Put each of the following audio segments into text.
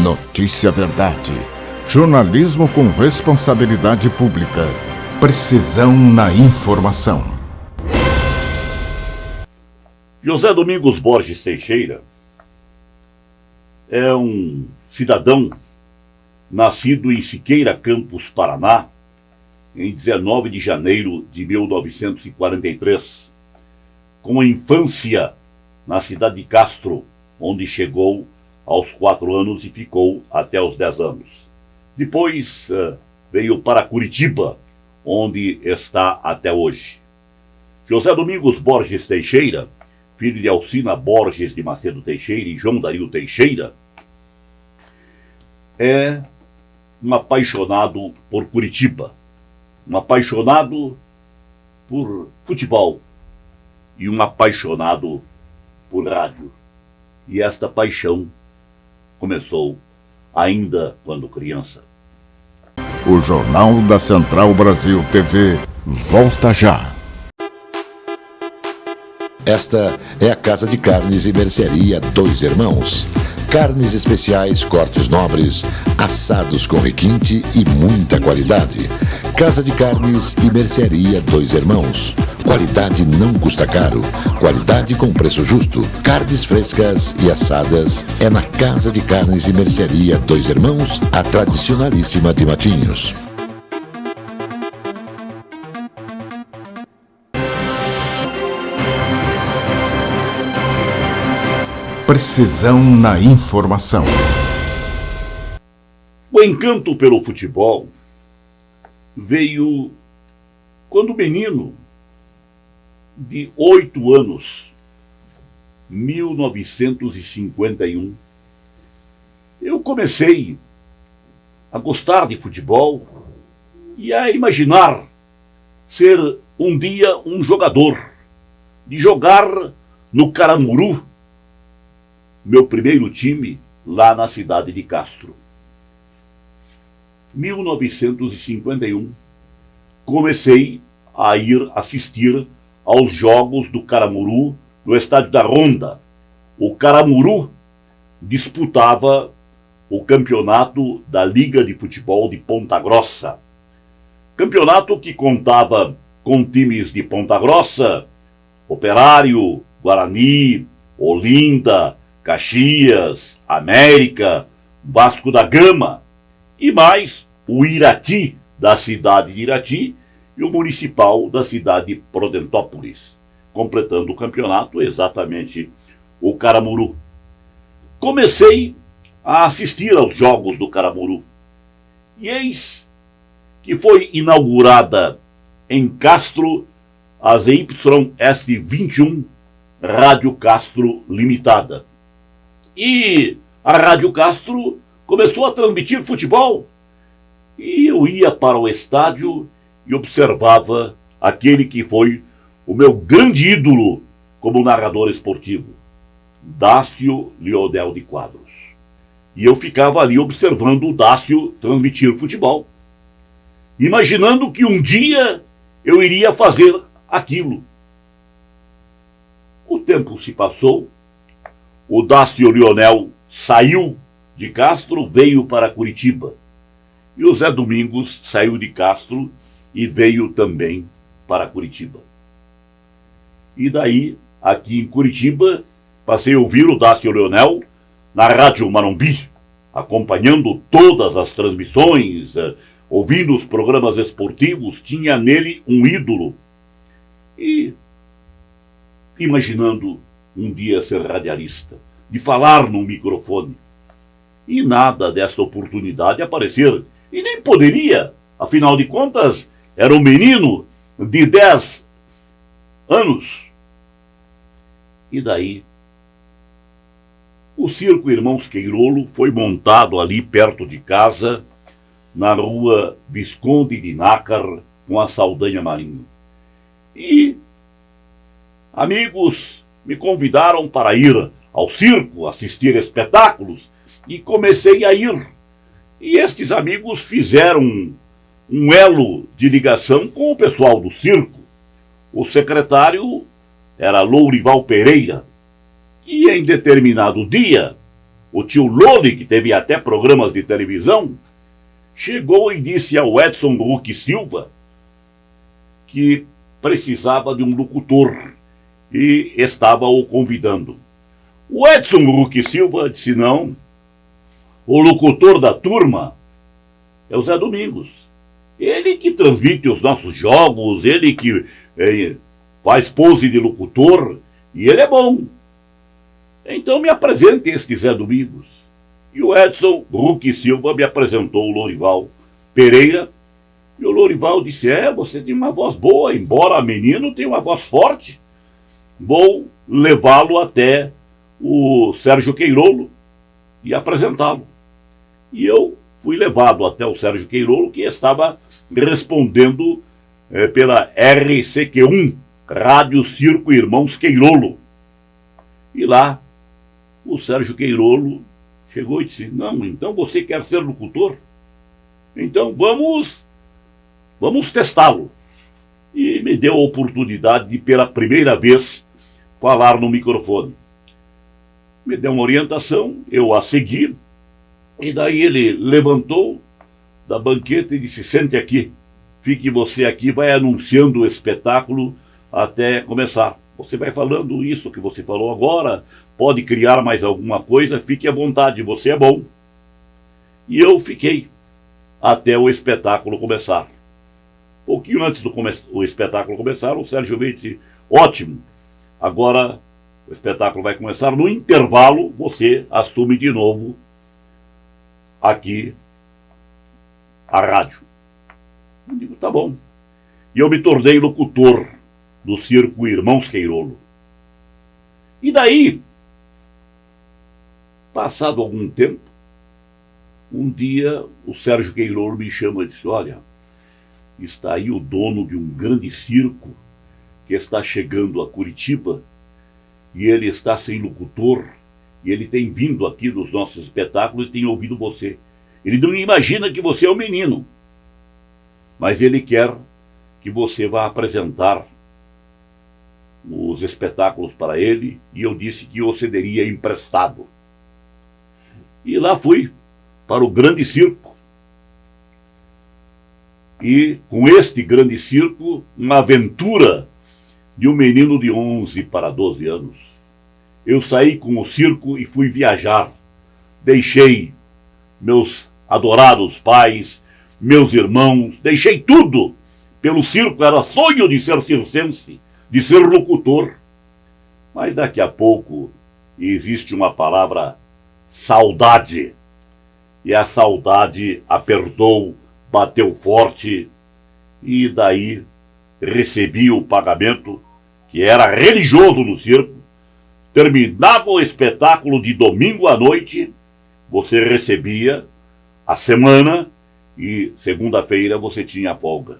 Notícia Verdade. Jornalismo com responsabilidade pública. Precisão na informação. José Domingos Borges Teixeira é um cidadão nascido em Siqueira Campos, Paraná, em 19 de janeiro de 1943, com a infância na cidade de Castro, onde chegou aos 4 anos e ficou até os 10 anos. Depois veio para Curitiba, onde está até hoje. José Domingos Borges Teixeira, filho de Alcina Borges de Macedo Teixeira e João Dario Teixeira, é um apaixonado por Curitiba, um apaixonado por futebol e um apaixonado por rádio. E esta paixão começou ainda quando criança. O Jornal da Central Brasil TV volta já. Esta é a Casa de Carnes e Mercearia Dois Irmãos. Carnes especiais, cortes nobres, assados com requinte e muita qualidade. Casa de Carnes e Mercearia Dois Irmãos. Qualidade não custa caro. Qualidade com preço justo. Carnes frescas e assadas é na Casa de Carnes e Mercearia Dois Irmãos, a tradicionalíssima de Matinhos. Precisão na informação. O encanto pelo futebol veio quando menino, de 8 anos, 1951, eu comecei a gostar de futebol e a imaginar ser um dia um jogador, de jogar no Caramuru, meu primeiro time lá na cidade de Castro. 1951, comecei a ir assistir aos jogos do Caramuru no estádio da Ronda. O Caramuru disputava o campeonato da Liga de Futebol de Ponta Grossa. Campeonato que contava com times de Ponta Grossa, Operário, Guarani, Olinda, Caxias, América, Vasco da Gama e mais o Irati, da cidade de Irati, e o Municipal da cidade de Prudentópolis, completando o campeonato exatamente o Caramuru. Comecei a assistir aos jogos do Caramuru e eis que foi inaugurada em Castro a ZYS21 Rádio Castro Limitada. E a Rádio Castro começou a transmitir futebol. E eu ia para o estádio e observava aquele que foi o meu grande ídolo como narrador esportivo, Dácio Lionel de Quadros. E eu ficava ali observando o Dácio transmitir futebol, imaginando que um dia eu iria fazer aquilo. O tempo se passou. O Dácio Lionel saiu de Castro, veio para Curitiba. E o Zé Domingos saiu de Castro e veio também para Curitiba. E daí, aqui em Curitiba, passei a ouvir o Dácio Lionel na Rádio Marumbi, acompanhando todas as transmissões, ouvindo os programas esportivos, tinha nele um ídolo. E imaginando um dia ser radialista, de falar no microfone. E nada desta oportunidade aparecer. E nem poderia, afinal de contas, era um menino de 10 anos. E daí, o Circo Irmãos Queirolo foi montado ali perto de casa, na rua Visconde de Nácar, com a Saldanha Marinho. E amigos me convidaram para ir ao circo, assistir espetáculos, e comecei a ir. E estes amigos fizeram um elo de ligação com o pessoal do circo. O secretário era Lourival Pereira. E em determinado dia, o tio Lone, que teve até programas de televisão, chegou e disse ao Edson Huck Silva que precisava de um locutor e estava o convidando. O Edson Huck Silva disse: não, o locutor da turma é o Zé Domingos. Ele que transmite os nossos jogos, ele que faz pose de locutor, e ele é bom. Então me apresente este Zé Domingos. E o Edson Huck Silva me apresentou o Lorival Pereira. E o Lorival disse: você tem uma voz boa, embora menino tenha uma voz forte. Vou levá-lo até o Sérgio Queirolo e apresentá-lo. E eu fui levado até o Sérgio Queirolo, que estava respondendo pela RCQ1, Rádio Circo Irmãos Queirolo. E lá o Sérgio Queirolo chegou e disse: não, então você quer ser locutor? Então vamos testá-lo. E me deu a oportunidade de, pela primeira vez, falar no microfone. Me deu uma orientação, eu a segui, e daí ele levantou da banqueta e disse: sente aqui, fique você aqui, vai anunciando o espetáculo até começar. Você vai falando isso que você falou agora, pode criar mais alguma coisa, fique à vontade, você é bom. E eu fiquei até o espetáculo começar. Pouquinho antes do espetáculo começar, o Sérgio veio e disse: ótimo, agora o espetáculo vai começar, no intervalo você assume de novo aqui a rádio. Eu digo: tá bom. E eu me tornei locutor do Circo Irmãos Queirolo. E daí, passado algum tempo, um dia o Sérgio Queirolo me chama e disse: olha, está aí o dono de um grande circo que está chegando a Curitiba e ele está sem locutor e ele tem vindo aqui nos nossos espetáculos e tem ouvido você. Ele não imagina que você é um menino, mas ele quer que você vá apresentar os espetáculos para ele, e eu disse que eu cederia emprestado. E lá fui para o grande circo. E com este grande circo, uma aventura de um menino de 11 para 12 anos. Eu saí com o circo e fui viajar. Deixei meus adorados pais, meus irmãos, deixei tudo pelo circo. Era sonho de ser circense, de ser locutor. Mas daqui a pouco existe uma palavra: saudade. E a saudade apertou, bateu forte, e daí recebi o pagamento, que era religioso no circo. Terminava o espetáculo de domingo à noite, você recebia a semana, e segunda-feira você tinha folga.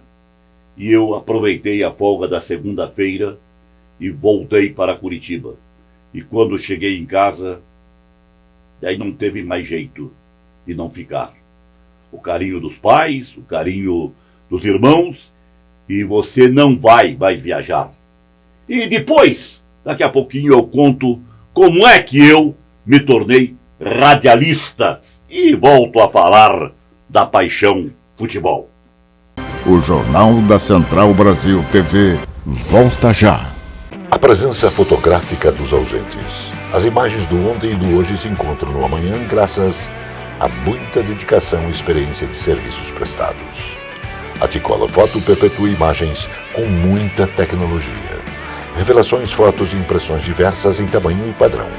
E eu aproveitei a folga da segunda-feira e voltei para Curitiba. E quando cheguei em casa, daí não teve mais jeito de não ficar. O carinho dos pais, o carinho dos irmãos, e você não vai viajar. E depois, daqui a pouquinho eu conto como é que eu me tornei radialista e volto a falar da paixão futebol. O Jornal da Central Brasil TV volta já. A presença fotográfica dos ausentes. As imagens do ontem e do hoje se encontram no amanhã graças a muita dedicação e experiência de serviços prestados. A T-Color Foto perpetua imagens com muita tecnologia. Revelações, fotos e impressões diversas em tamanho e padrão.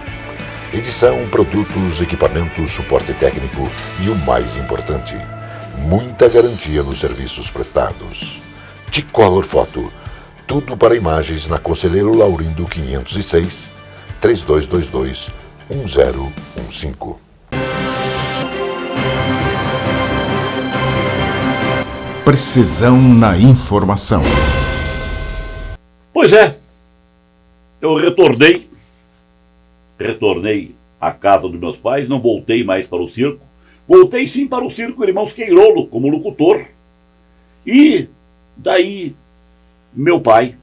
Edição, produtos, equipamentos, suporte técnico e o mais importante, muita garantia nos serviços prestados. T-Color Foto. Tudo para imagens na Conselheiro Laurindo 506, 3222-1015. Precisão na informação. Pois é, eu retornei à casa dos meus pais, não voltei mais para o circo. Voltei sim para o Circo Irmãos Queirolo, como locutor. E daí, meu pai,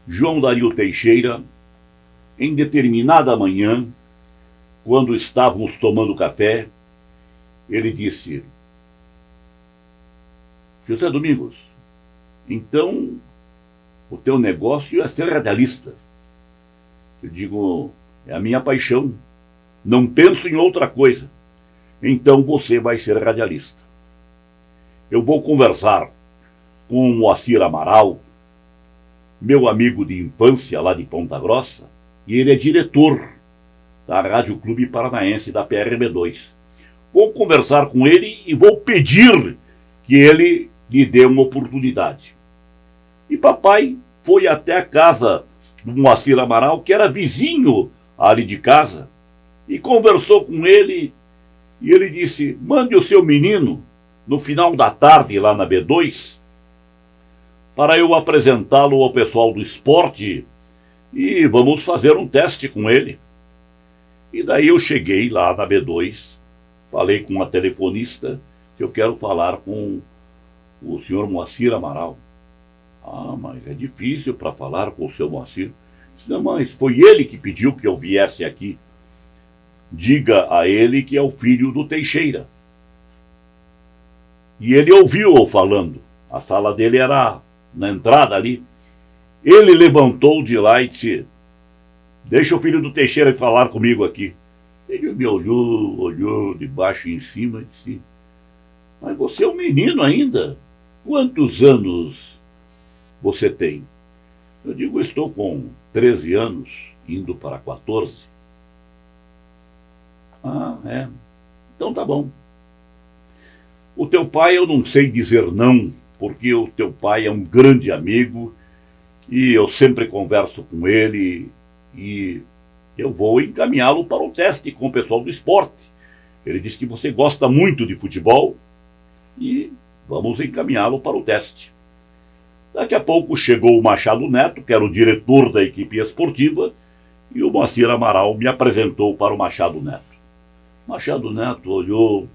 João Dario Teixeira, em determinada manhã, quando estávamos tomando café, ele disse: José Domingos, então o teu negócio é ser radialista. Eu digo: é a minha paixão, não penso em outra coisa. Então você vai ser radialista. Eu vou conversar com o Moacir Amaral, meu amigo de infância lá de Ponta Grossa, e ele é diretor da Rádio Clube Paranaense da PRB2. Vou conversar com ele e vou pedir que ele lhe dê uma oportunidade. E papai foi até a casa do Moacir Amaral, que era vizinho ali de casa, e conversou com ele, e ele disse: mande o seu menino no final da tarde lá na B2 para eu apresentá-lo ao pessoal do esporte e vamos fazer um teste com ele. E daí eu cheguei lá na B2, falei com a telefonista que eu quero falar com o senhor Moacir Amaral. Ah, mas é difícil para falar com o seu Moacir. Não, mas foi ele que pediu que eu viesse aqui. Diga a ele que é o filho do Teixeira. E ele ouviu-o falando. A sala dele era na entrada ali. Ele levantou de lá e disse: deixa o filho do Teixeira falar comigo aqui. Ele me olhou de baixo em cima e disse: mas você é um menino ainda? Quantos anos você tem? Eu digo: estou com 13 anos, indo para 14. Ah, é. Então tá bom. O teu pai eu não sei dizer não, porque o teu pai é um grande amigo e eu sempre converso com ele e eu vou encaminhá-lo para o teste com o pessoal do esporte. Ele disse que você gosta muito de futebol e vamos encaminhá-lo para o teste. Daqui a pouco chegou o Machado Neto, que era o diretor da equipe esportiva, e o Moacir Amaral me apresentou para o Machado Neto. Machado Neto olhou,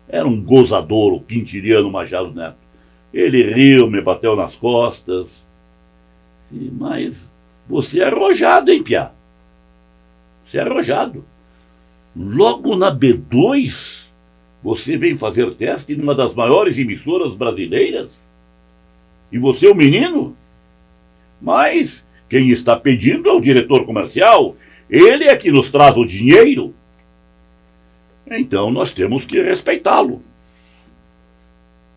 era um gozador, o quintiliano Machado Neto. Ele riu, me bateu nas costas. Mas você é arrojado, hein, piá? Você é arrojado. Logo na B2, você vem fazer teste numa das maiores emissoras brasileiras? E você é um menino? Mas quem está pedindo é o diretor comercial. Ele é que nos traz o dinheiro. Então nós temos que respeitá-lo.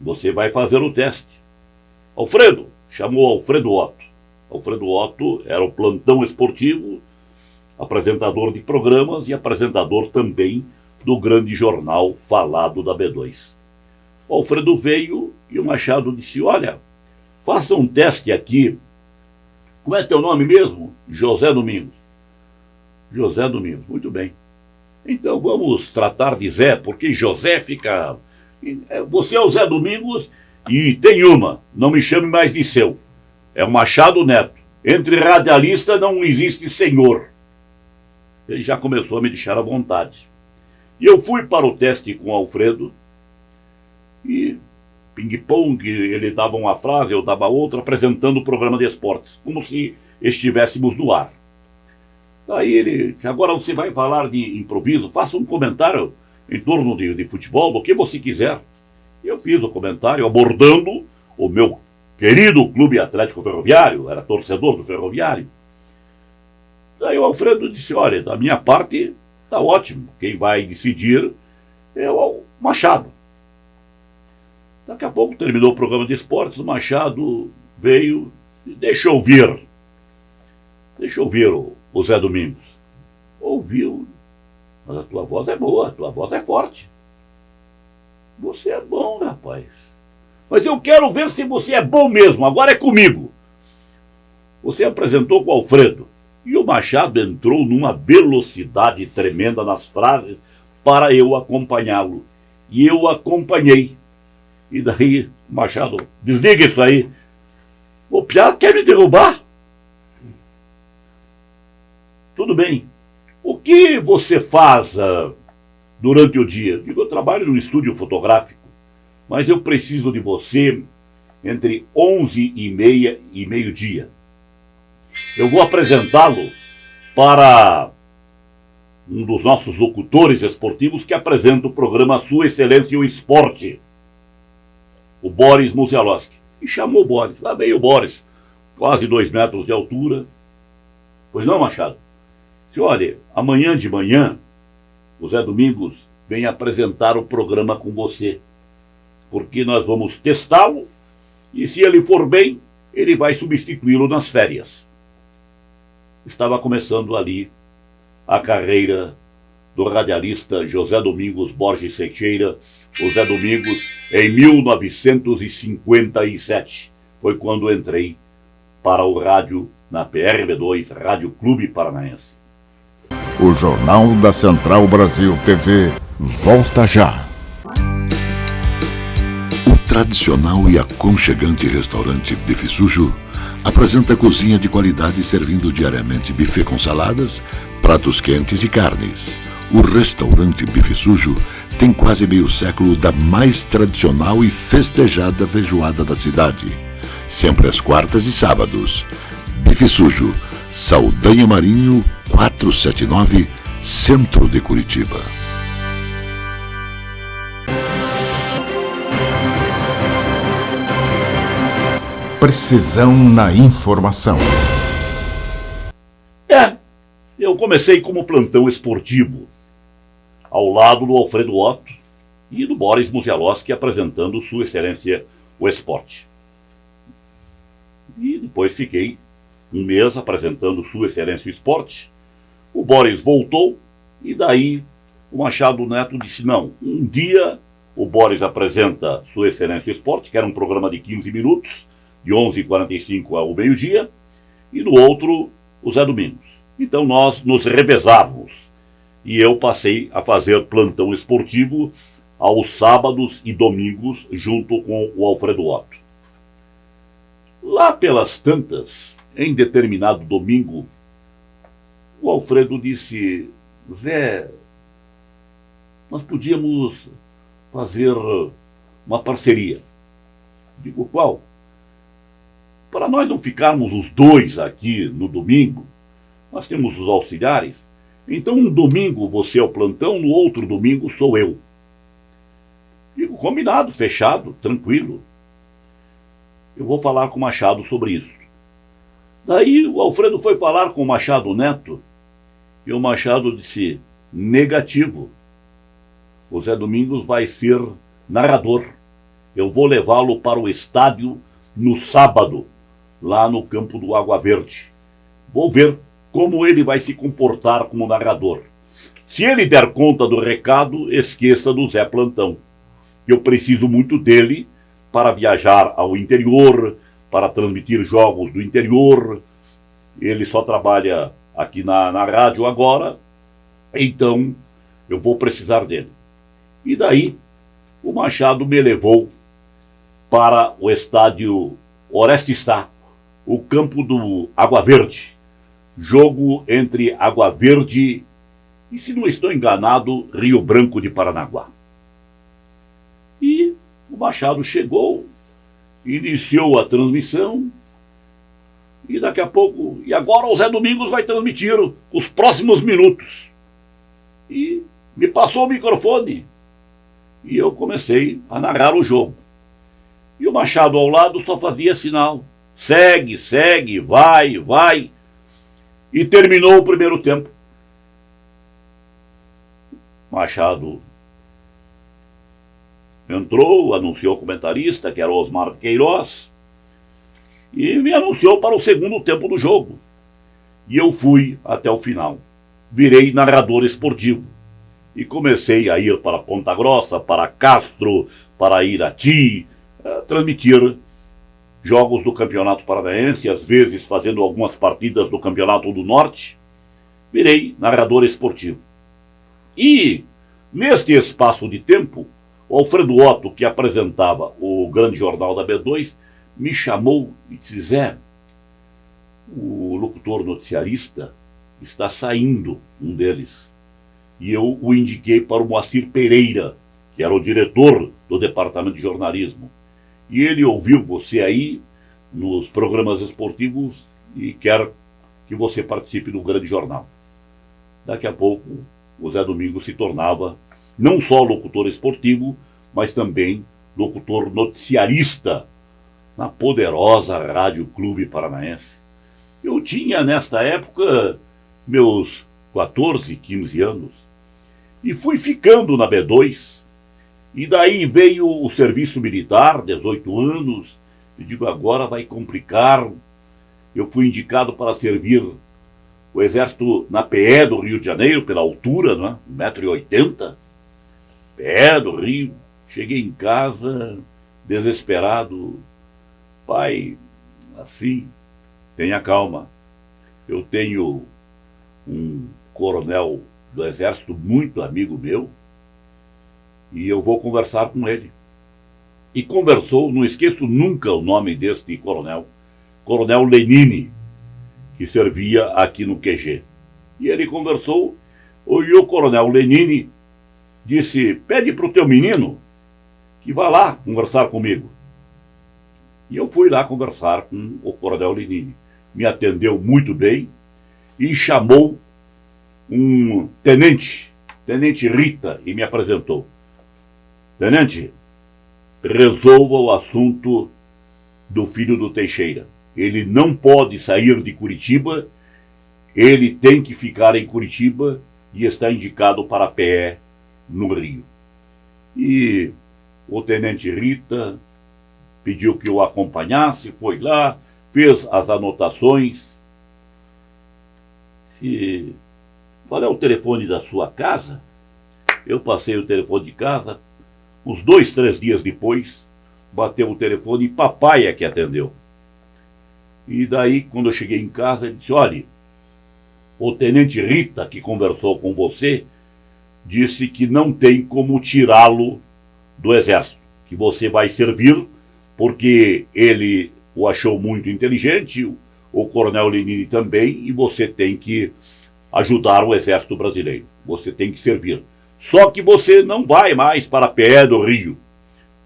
Você vai fazer o teste. Alfredo, chamou Alfredo Otto. Alfredo Otto era o plantão esportivo, apresentador de programas e apresentador também do grande jornal falado da B2. O Alfredo veio e o Machado disse: olha, faça um teste aqui. Como é teu nome mesmo? José Domingos. José Domingos, muito bem. Então vamos tratar de Zé, porque José fica... Você é o Zé Domingos e tem uma, não me chame mais de seu. É o Machado Neto. Entre radialista não existe senhor. Ele já começou a me deixar à vontade. E eu fui para o teste com o Alfredo e ping-pong, ele dava uma frase, eu dava outra, apresentando o programa de esportes, como se estivéssemos no ar. Daí ele disse: agora você vai falar de improviso, faça um comentário em torno de futebol, do que você quiser. E eu fiz o comentário abordando o meu querido Clube Atlético Ferroviário, era torcedor do Ferroviário. Daí o Alfredo disse: olha, da minha parte está ótimo, quem vai decidir é o Machado. Daqui a pouco terminou o programa de esportes, o Machado veio e deixa eu ouvir o Zé Domingos. Ouviu, mas a tua voz é boa, a tua voz é forte. Você é bom, rapaz. Mas eu quero ver se você é bom mesmo, agora é comigo. Você apresentou com o Alfredo e o Machado entrou numa velocidade tremenda nas frases para eu acompanhá-lo. E eu acompanhei. E daí, Machado, desliga isso aí. O piá quer me derrubar? Tudo bem. O que você faz durante o dia? Eu digo: eu trabalho num estúdio fotográfico, mas eu preciso de você entre 11h30 e meio-dia. Eu vou apresentá-lo para um dos nossos locutores esportivos que apresenta o programa Sua Excelência o Esporte, o Boris Muzialowski. E chamou o Boris. Lá veio o Boris, quase 2 metros de altura. Pois não, Machado? Se olha, amanhã de manhã, o Zé Domingos vem apresentar o programa com você, porque nós vamos testá-lo e se ele for bem, ele vai substituí-lo nas férias. Estava começando ali a carreira do radialista José Domingos Borges Teixeira. O Zé Domingos, em 1957, foi quando entrei para o rádio na PRB2, Rádio Clube Paranaense. O Jornal da Central Brasil TV volta já. O tradicional e aconchegante restaurante Bife Sujo apresenta cozinha de qualidade servindo diariamente buffet com saladas, pratos quentes e carnes. O restaurante Bife Sujo tem quase meio século da mais tradicional e festejada feijoada da cidade. Sempre às quartas e sábados. Bife Sujo, Saldanha Marinho, 479, Centro de Curitiba. Precisão na informação. Eu comecei como plantão esportivo, ao lado do Alfredo Otto e do Boris Muzialowski apresentando Sua Excelência o Esporte. E depois fiquei 1 mês apresentando Sua Excelência o Esporte. O Boris voltou e daí o Machado Neto disse, não, um dia o Boris apresenta Sua Excelência o Esporte, que era um programa de 15 minutos, de 11h45 ao meio-dia, e no outro o Zé Domingos. Então nós nos revezávamos e eu passei a fazer plantão esportivo aos sábados e domingos junto com o Alfredo Otto. Lá pelas tantas, em determinado domingo, o Alfredo disse, Zé, nós podíamos fazer uma parceria. Digo, qual? Para nós não ficarmos os dois aqui no domingo, nós temos os auxiliares, então um domingo você é o plantão, no outro domingo sou eu. Digo, combinado, fechado, tranquilo. Eu vou falar com o Machado sobre isso. Daí o Alfredo foi falar com o Machado Neto e o Machado disse, negativo. O Zé Domingos vai ser narrador. Eu vou levá-lo para o estádio no sábado, lá no campo do Água Verde. Vou ver como ele vai se comportar como narrador. Se ele der conta do recado, esqueça do Zé Plantão. Eu preciso muito dele para viajar ao interior, para transmitir jogos do interior. Ele só trabalha aqui na rádio agora, então eu vou precisar dele. E daí o Machado me levou para o estádio Oreste Sá, o campo do Água Verde. Jogo entre Água Verde e, se não estou enganado, Rio Branco de Paranaguá. E o Machado chegou, iniciou a transmissão e daqui a pouco, e agora o Zé Domingos vai transmitir os próximos minutos. E me passou o microfone e eu comecei a narrar o jogo. E o Machado ao lado só fazia sinal, segue, segue, vai, vai. E terminou o primeiro tempo. Machado entrou, anunciou o comentarista, que era o Osmar Queiroz, e me anunciou para o segundo tempo do jogo. E eu fui até o final. Virei narrador esportivo. E comecei a ir para Ponta Grossa, para Castro, para Irati, a transmitir jogos do Campeonato Paranaense, às vezes fazendo algumas partidas do Campeonato do Norte. Virei narrador esportivo. E, neste espaço de tempo, o Alfredo Otto, que apresentava o Grande Jornal da B2, me chamou e disse, Zé, o locutor noticiarista está saindo, um deles. E eu o indiquei para o Moacir Pereira, que era o diretor do Departamento de Jornalismo. E ele ouviu você aí nos programas esportivos e quer que você participe do Grande Jornal. Daqui a pouco o Zé Domingos se tornava não só locutor esportivo, mas também locutor noticiarista na poderosa Rádio Clube Paranaense. Eu tinha, nesta época, meus 14, 15 anos, e fui ficando na B2, e daí veio o serviço militar, 18 anos, e digo, agora vai complicar. Eu fui indicado para servir o Exército na PE do Rio de Janeiro, pela altura, né? 1,80 m, PE do Rio. Cheguei em casa, desesperado. Pai, assim, tenha calma. Eu tenho um coronel do Exército muito amigo meu e eu vou conversar com ele. E conversou, não esqueço nunca o nome deste coronel, Coronel Lenine, que servia aqui no QG. E ele conversou, e o Coronel Lenine disse, pede para o teu menino que vá lá conversar comigo. E eu fui lá conversar com o Coronel Lenine. Me atendeu muito bem e chamou um tenente Rita, e me apresentou. Tenente, resolva o assunto do filho do Teixeira. Ele não pode sair de Curitiba, ele tem que ficar em Curitiba e está indicado para a PE no Rio. E o tenente Rita pediu que eu acompanhasse, foi lá, fez as anotações. E qual é o telefone da sua casa? Eu passei o telefone de casa, uns 2, 3 dias depois, bateu o telefone e papai é que atendeu. E daí, quando eu cheguei em casa, ele disse, olha, o tenente Rita, que conversou com você, disse que não tem como tirá-lo do Exército, que você vai servir, porque ele o achou muito inteligente, o Coronel Lenine também, e você tem que ajudar o Exército Brasileiro. Você tem que servir. Só que você não vai mais para a PE do Rio.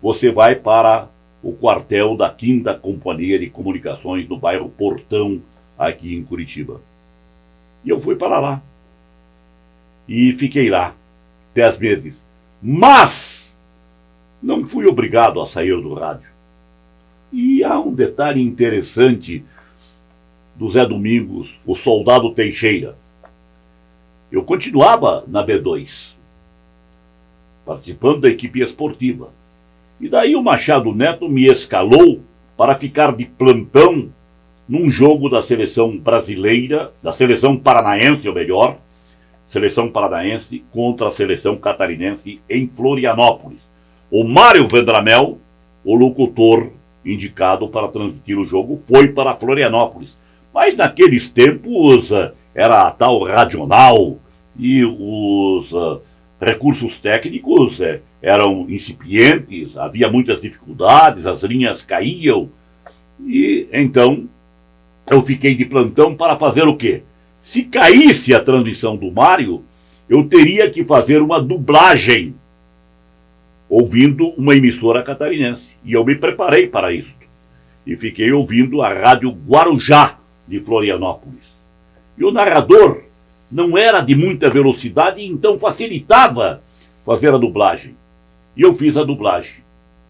Você vai para o quartel da 5ª Companhia de Comunicações no bairro Portão, aqui em Curitiba. E eu fui para lá. E fiquei lá 10 meses. Mas não fui obrigado a sair do rádio. E há um detalhe interessante do Zé Domingos, o soldado Teixeira. Eu continuava na B2, participando da equipe esportiva. E daí o Machado Neto me escalou para ficar de plantão num jogo da seleção brasileira, da seleção paranaense, ou melhor, seleção paranaense contra a seleção catarinense em Florianópolis. O Mário Vendramel, o locutor indicado para transmitir o jogo, foi para Florianópolis. Mas naqueles tempos era a tal radional e os recursos técnicos eram incipientes, havia muitas dificuldades, as linhas caíam. E então eu fiquei de plantão para fazer o quê? Se caísse a transmissão do Mário, eu teria que fazer uma dublagem, ouvindo uma emissora catarinense. E eu me preparei para isso. E fiquei ouvindo a Rádio Guarujá de Florianópolis. E o narrador não era de muita velocidade, então facilitava fazer a dublagem. E eu fiz a dublagem.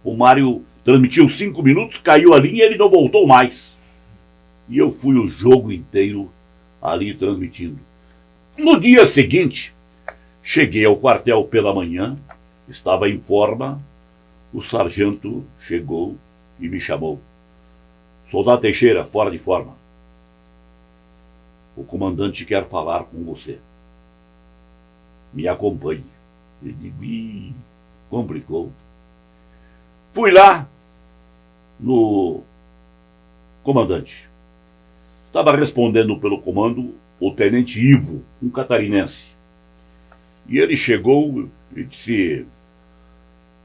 O Mário transmitiu 5 minutos, caiu a linha e ele não voltou mais. E eu fui o jogo inteiro ali transmitindo. No dia seguinte, cheguei ao quartel pela manhã, estava em forma, o sargento chegou e me chamou. Soldado Teixeira, fora de forma. O comandante quer falar com você. Me acompanhe. Eu digo, complicou. Fui lá no comandante. Estava respondendo pelo comando o tenente Ivo, um catarinense. E ele chegou e disse,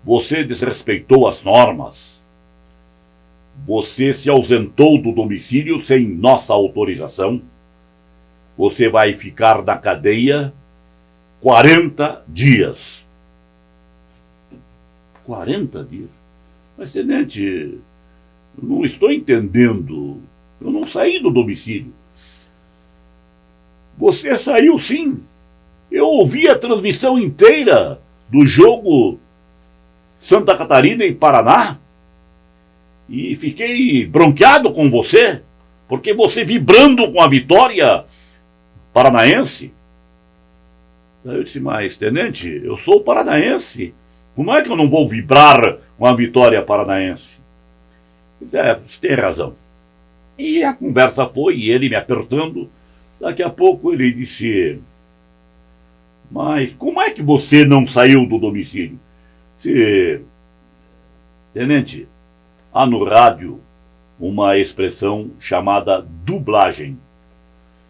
você desrespeitou as normas. Você se ausentou do domicílio sem nossa autorização. Você vai ficar na cadeia 40 dias. 40 dias? Mas, tenente, eu não estou entendendo. Eu não saí do domicílio. Você saiu sim. Eu ouvi a transmissão inteira do jogo Santa Catarina e Paraná e fiquei bronqueado com você, porque você vibrando com a vitória paranaense. Daí eu disse, mas tenente, eu sou paranaense, como é que eu não vou vibrar com a vitória paranaense? Você tem razão. E a conversa foi, e ele me apertando. Daqui a pouco ele disse, mas como é que você não saiu do domicílio? Tenente, há no rádio uma expressão chamada dublagem.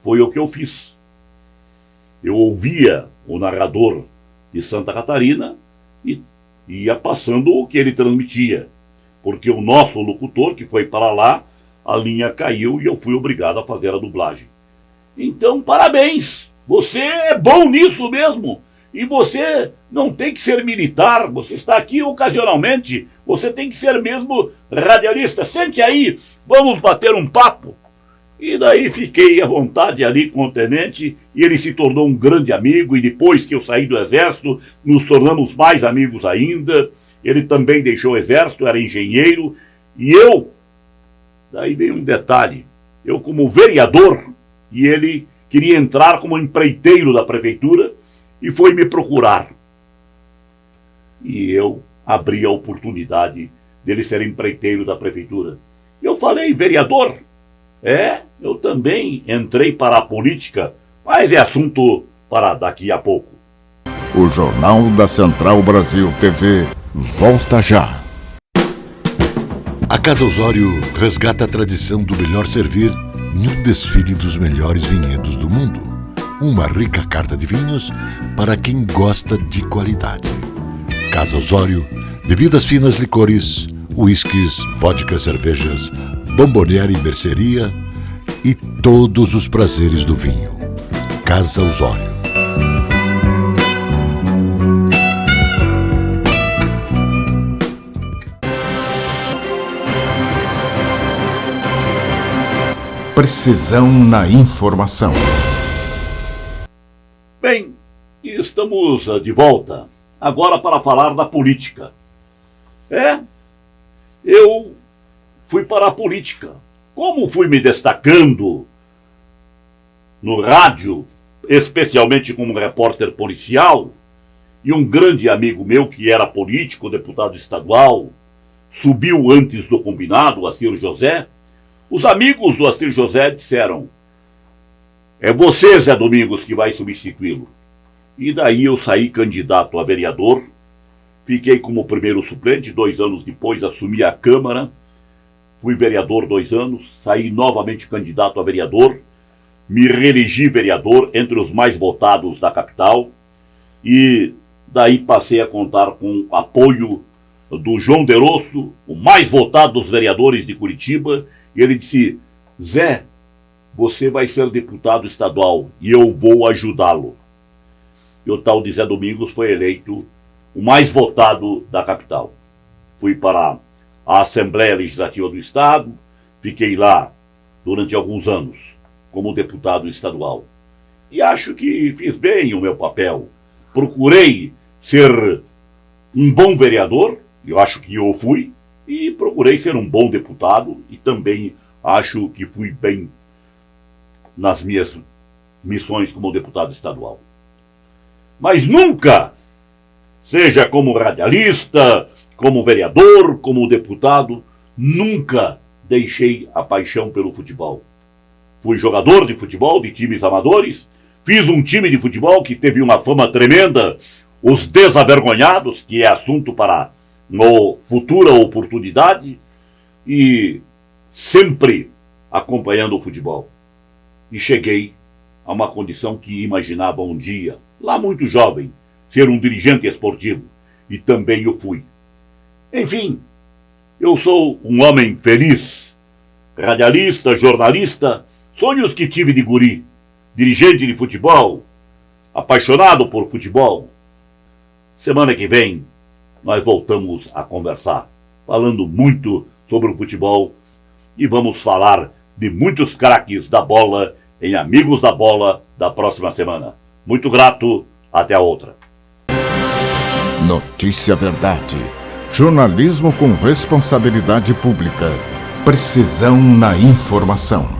Foi o que eu fiz. Eu ouvia o narrador de Santa Catarina e ia passando o que ele transmitia. Porque o nosso locutor, que foi para lá, a linha caiu e eu fui obrigado a fazer a dublagem. Então, parabéns! Você é bom nisso mesmo! E você não tem que ser militar, você está aqui ocasionalmente, você tem que ser mesmo radialista. Sente aí, vamos bater um papo. E daí fiquei à vontade ali com o tenente, e ele se tornou um grande amigo, e depois que eu saí do exército, nos tornamos mais amigos ainda. Ele também deixou o exército, era engenheiro, e eu, daí veio um detalhe, eu como vereador, e ele queria entrar como empreiteiro da prefeitura, e foi me procurar. E eu abri a oportunidade dele ser empreiteiro da prefeitura. Eu falei, vereador, eu também entrei para a política, mas é assunto para daqui a pouco. O Jornal da Central Brasil TV volta já. A Casa Osório resgata a tradição do melhor servir em um desfile dos melhores vinhedos do mundo. Uma rica carta de vinhos para quem gosta de qualidade. Casa Osório, bebidas finas, licores, uísques, vodka, cervejas, bomboniere e mercearia e todos os prazeres do vinho. Casa Osório. Precisão na informação. Bem, estamos de volta, agora para falar da política. Eu fui para a política. Como fui me destacando no rádio, especialmente como repórter policial, e um grande amigo meu que era político, deputado estadual, subiu antes do combinado, o Assir José, os amigos do Assir José disseram, é você, Zé Domingos, que vai substituí-lo. E daí eu saí candidato a vereador, fiquei como primeiro suplente, 2 anos depois assumi a Câmara, fui vereador 2 anos, saí novamente candidato a vereador, me reelegi vereador entre os mais votados da capital, e daí passei a contar com o apoio do João Derosso, o mais votado dos vereadores de Curitiba, e ele disse, Zé, você vai ser deputado estadual e eu vou ajudá-lo. E o tal de Zé Domingos foi eleito o mais votado da capital. Fui para a Assembleia Legislativa do Estado, fiquei lá durante alguns anos como deputado estadual. E acho que fiz bem o meu papel. Procurei ser um bom vereador, eu acho que eu fui, e procurei ser um bom deputado e também acho que fui bem nas minhas missões como deputado estadual. Mas nunca, seja como radialista, como vereador, como deputado, nunca deixei a paixão pelo futebol. Fui jogador de futebol, de times amadores, fiz um time de futebol que teve uma fama tremenda, os Desavergonhados, que é assunto para uma futura oportunidade, e sempre acompanhando o futebol. E cheguei a uma condição que imaginava um dia, lá muito jovem, ser um dirigente esportivo. E também eu fui. Enfim, eu sou um homem feliz, radialista, jornalista, sonhos que tive de guri, dirigente de futebol, apaixonado por futebol. Semana que vem, nós voltamos a conversar, falando muito sobre o futebol e vamos falar de muitos craques da bola em Amigos da Bola da próxima semana. Muito grato, até a outra. Notícia Verdade. Jornalismo com responsabilidade pública. Precisão na informação.